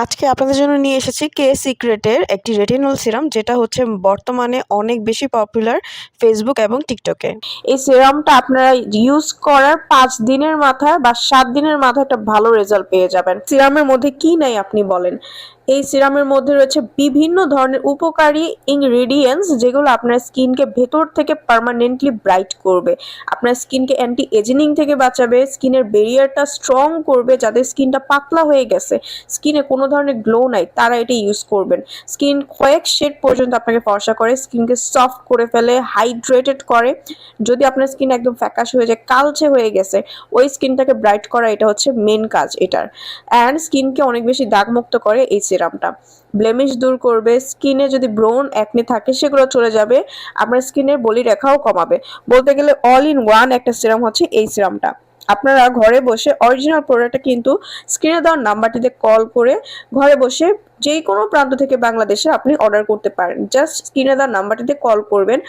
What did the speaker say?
আজকে আপনাদের জন্য নিয়ে এসেছি কে সিক্রেটের একটি রেটিনল সিরাম, যেটা হচ্ছে বর্তমানে অনেক বেশি পপুলার ফেসবুক এবং টিকটকে। এই সিরামটা আপনারা ইউজ করার 5 দিনের মাথায় বা 7 দিনের মাথায় একটা ভালো রেজাল্ট পেয়ে যাবেন। সিরামের মধ্যে কি নাই আপনি বলেন? এই সিরামের মধ্যে রয়েছে বিভিন্ন ধরনের উপকারী ইনগ্রেডিয়েন্টস, যেগুলো আপনার স্কিনকে ভেতর থেকে পার্মানেন্টলি ব্রাইট করবে, আপনার স্কিনকে অ্যান্টি এজিং থেকে বাঁচাবে, স্কিনের ব্যারিয়ারটা স্ট্রং করবে। যাদের স্কিনটা পাতলা হয়ে গেছে, স্কিনে কোনো ধরনের গ্লো নাই, তারা এটা ইউজ করবেন। স্কিন কয়েক শেড পর্যন্ত আপনাকে ফর্সা করে, স্কিনকে সফট করে ফেলে, হাইড্রেটেড করে। যদি আপনার স্কিন একদম ফ্যাকাশে হয়ে যায়, কালচে হয়ে গেছে, ওই স্কিনটাকে ব্রাইট করা এটা হচ্ছে মেন কাজ এটার। অ্যান্ড স্কিনকে অনেক বেশি দাগমুক্ত করে এই সিরামটা। ব্লেমিশ দূর করবে, স্কিনে যদি ব্রোন একনি থাকে সেগুলো চলে যাবে, আপনার স্কিনের বলি রেখাও কমাবে। বলতে গেলে অল ইন ওয়ান একটা সিরাম হচ্ছে এই সিরামটা। আপনারা ঘরে বসে অরিজিনাল প্রোডাক্টটা কিন্তু স্ক্রিনে দেওয়ার নাম্বারটিতে কল করে ঘরে বসে যে কোনো প্রান্ত থেকে বাংলাদেশে আপনি অর্ডার করতে পারেন। জাস্ট স্ক্রিনে দেওয়ার নাম্বারটিতে কল করবেন।